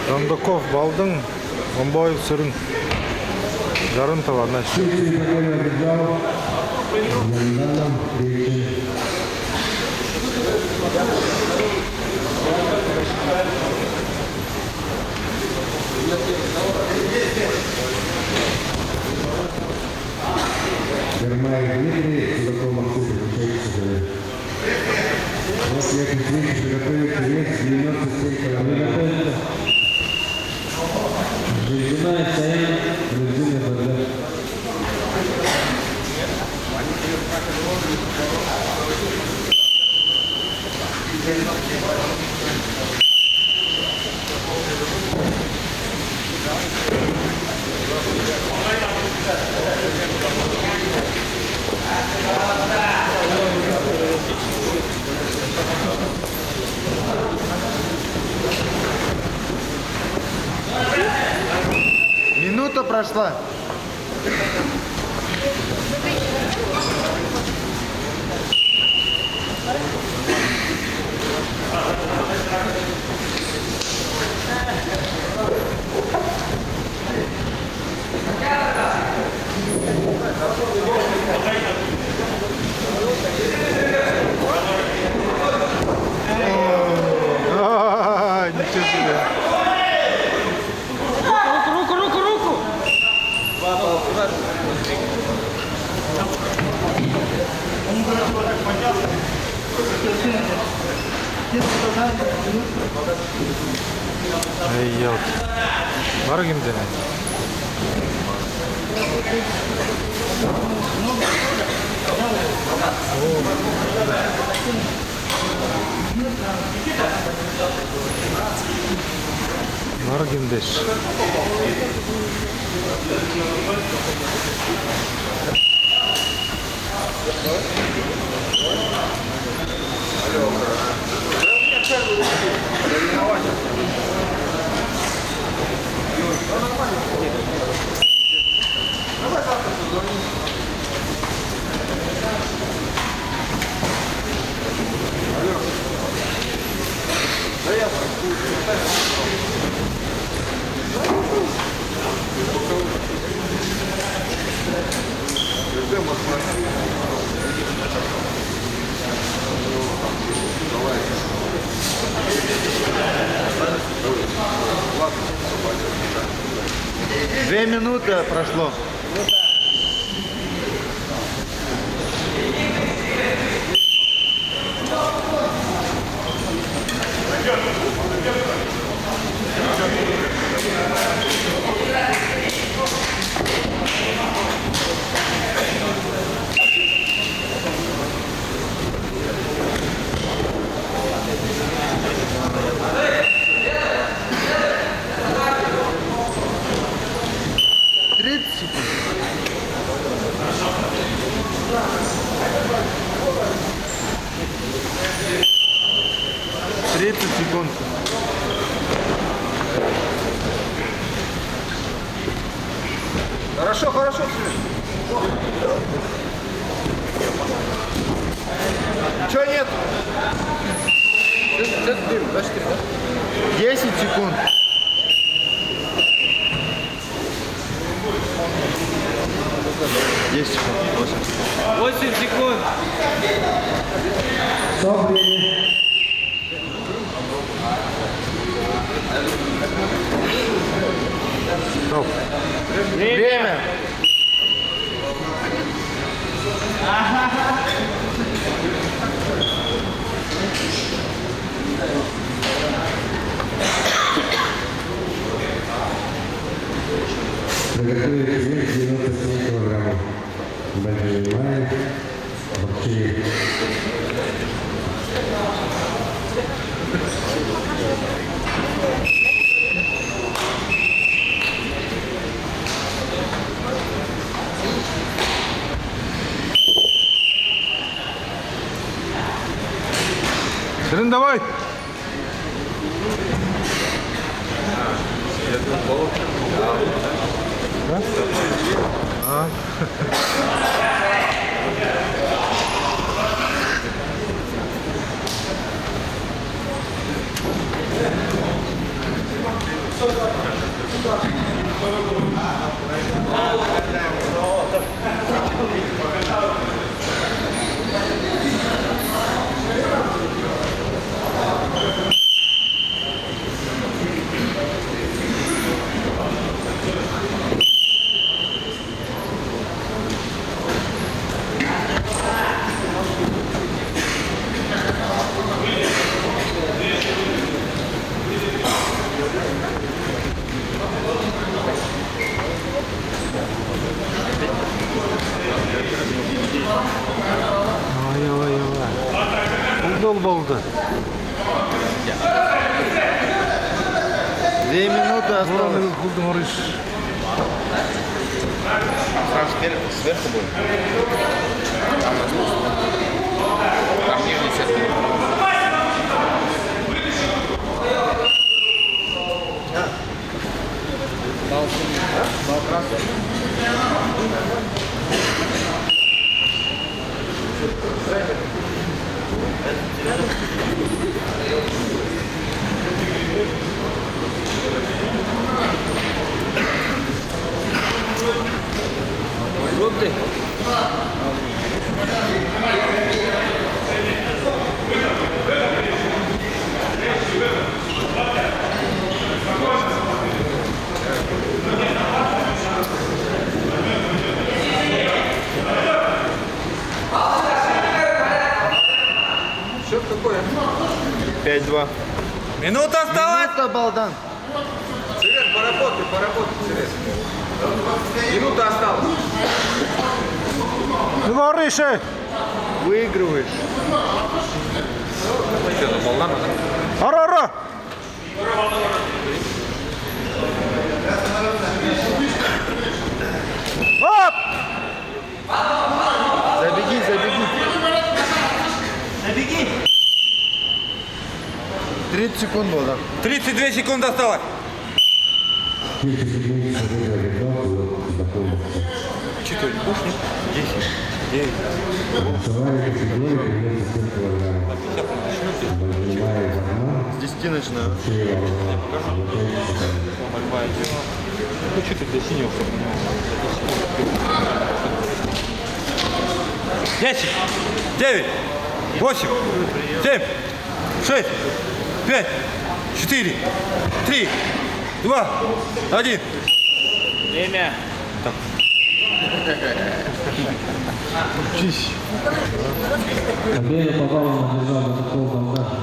Дондоков балдың омбой сүрін жарын табарына Германия Дмитрий, Судаков Максим, получается. Вот я прикрепил, приготовить вес 97 килограмм. Железная цель, железная вода. Минута прошла. Ничего себе. Руку. Ey yok. Var kimde ne? Var kimdeş? Две минуты прошло. Секунд. Хорошо. Чего нет? 10 секунд. 10 секунд. 8 секунд. Стоп. Время. Приготовить вес 97 килограммов. Большое внимание. Вообще. Сырын давай. А? Болды. 2 минуты осталось. Трансфер сверху будет. Там нижний сетка. Счет какой? 5-2. Минута осталась. Минута, Балдан. Серег, поработай, Серег. Минута осталась. Говоришь, Выигрываешь. ара-ара. Оп! Забеги. 30 секунд, Балдан. 32 секунды осталось. Третий сегмент выиграли знакомых. 4, 10, 9. Весовая категория примерно 7 килограммов. Больная волна. С 10 начинаю. Шея волна. Обучающийся. Ну что ты для синего? 10, 9, 8, 7, 6, 5, 4, 3, 2, 1. Время. Победа попала на державный протокол Балдан.